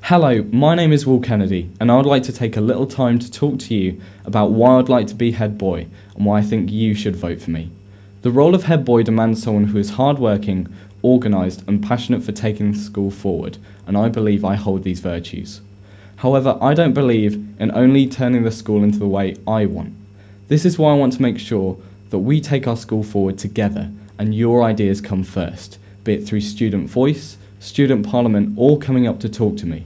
Hello, my name is Will Kennedy, and I would like to take a little time to talk to you about why I'd like to be head boy and why I think you should vote for me. The role of head boy demands someone who is hard-working, organised and passionate for taking the school forward, and I believe I hold these virtues. However, I don't believe in only turning the school into the way I want. This is why I want to make sure that we take our school forward together and your ideas come first, be it through student voice, student parliament or coming up to talk to me.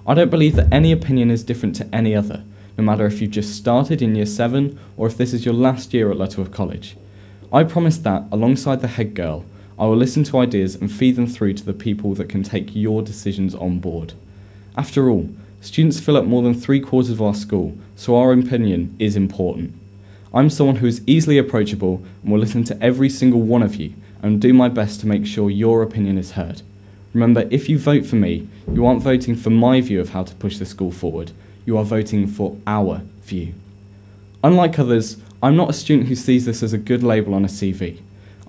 I don't believe that any opinion is different to any other, no matter if you've just started in year 7 or if this is your last year at Lutterworth College. I promise that, alongside the head girl, I will listen to ideas and feed them through to the people that can take your decisions on board. After all, students fill up more than 3/4 of our school, so our opinion is important. I'm someone who is easily approachable and will listen to every single one of you and do my best to make sure your opinion is heard. Remember, if you vote for me, you aren't voting for my view of how to push the school forward, you are voting for our view. Unlike others, I'm not a student who sees this as a good label on a CV.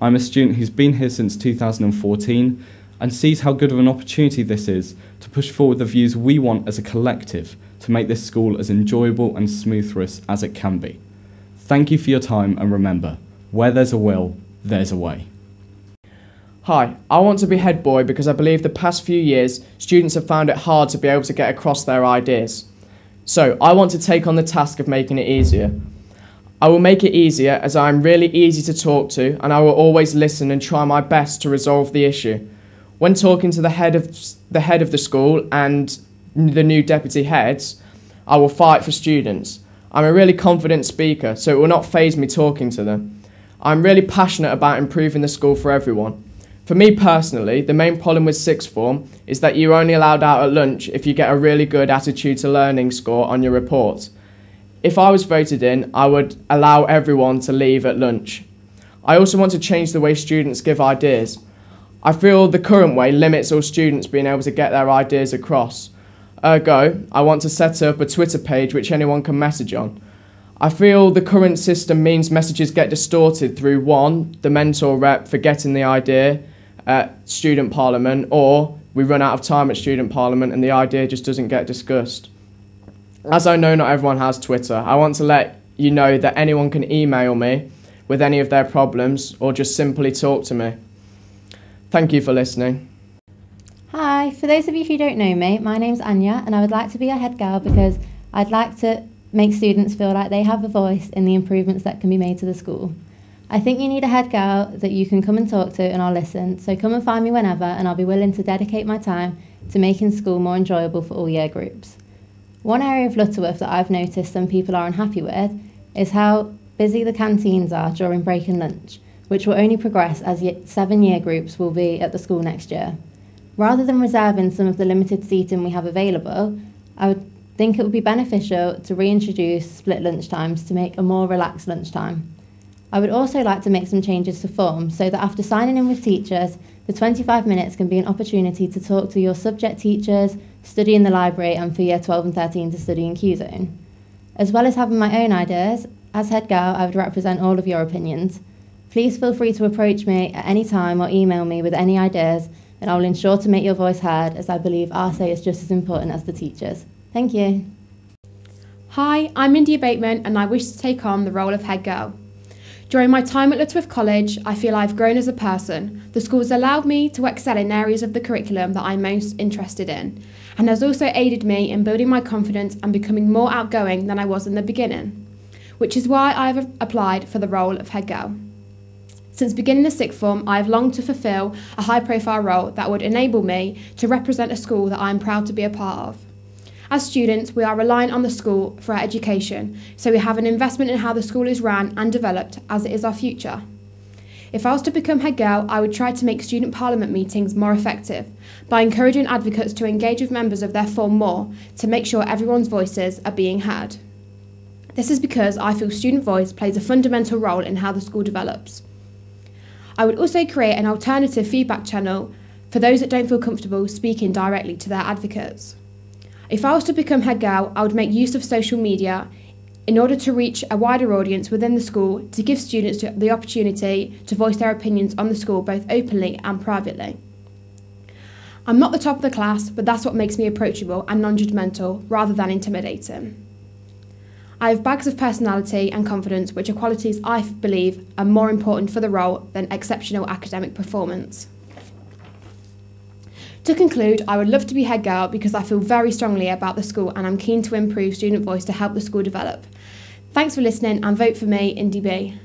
I'm a student who's been here since 2014 and sees how good of an opportunity this is to push forward the views we want as a collective to make this school as enjoyable and smooth for us as it can be. Thank you for your time, and remember, where there's a will, there's a way. Hi, I want to be head boy because I believe the past few years students have found it hard to be able to get across their ideas. So I want to take on the task of making it easier. I will make it easier as I am really easy to talk to, and I will always listen and try my best to resolve the issue. When talking to the head of the school and the new deputy heads, I will fight for students. I'm a really confident speaker, so it will not faze me talking to them. I'm really passionate about improving the school for everyone. For me personally, the main problem with sixth form is that you're only allowed out at lunch if you get a really good attitude to learning score on your report. If I was voted in, I would allow everyone to leave at lunch. I also want to change the way students give ideas. I feel the current way limits all students being able to get their ideas across. Ergo, I want to set up a Twitter page which anyone can message on. I feel the current system means messages get distorted through 1, the mentor rep forgetting the idea at student parliament, or we run out of time at student parliament and the idea just doesn't get discussed. As I know not everyone has Twitter, I want to let you know that anyone can email me with any of their problems or just simply talk to me. Thank you for listening. Hi, for those of you who don't know me, my name's Anya and I would like to be a head girl because I'd like to make students feel like they have a voice in the improvements that can be made to the school. I think you need a head girl that you can come and talk to and I'll listen, so come and find me whenever and I'll be willing to dedicate my time to making school more enjoyable for all year groups. One area of Lutterworth that I've noticed some people are unhappy with is how busy the canteens are during break and lunch, which will only progress as 7 year groups will be at the school next year. Rather than reserving some of the limited seating we have available, I would think it would be beneficial to reintroduce split lunchtimes to make a more relaxed lunchtime. I would also like to make some changes to form so that after signing in with teachers, the 25 minutes can be an opportunity to talk to your subject teachers, study in the library and for year 12 and 13 to study in Q-Zone. As well as having my own ideas, as head girl I would represent all of your opinions. Please feel free to approach me at any time or email me with any ideas and I will ensure to make your voice heard as I believe our say is just as important as the teachers. Thank you. Hi, I'm Anya Bateman and I wish to take on the role of head girl. During my time at Lutterworth College, I feel I've grown as a person. The school has allowed me to excel in areas of the curriculum that I'm most interested in, and has also aided me in building my confidence and becoming more outgoing than I was in the beginning, which is why I've applied for the role of head girl. Since beginning the sixth form, I have longed to fulfil a high-profile role that would enable me to represent a school that I am proud to be a part of. As students, we are reliant on the school for our education, so we have an investment in how the school is run and developed as it is our future. If I was to become head girl, I would try to make student parliament meetings more effective by encouraging advocates to engage with members of their form more to make sure everyone's voices are being heard. This is because I feel student voice plays a fundamental role in how the school develops. I would also create an alternative feedback channel for those that don't feel comfortable speaking directly to their advocates. If I was to become head girl, I would make use of social media in order to reach a wider audience within the school to give students the opportunity to voice their opinions on the school both openly and privately. I'm not the top of the class, but that's what makes me approachable and non-judgmental rather than intimidating. I have bags of personality and confidence, which are qualities I believe are more important for the role than exceptional academic performance. To conclude, I would love to be head girl because I feel very strongly about the school and I'm keen to improve student voice to help the school develop. Thanks for listening and vote for me, Indy B.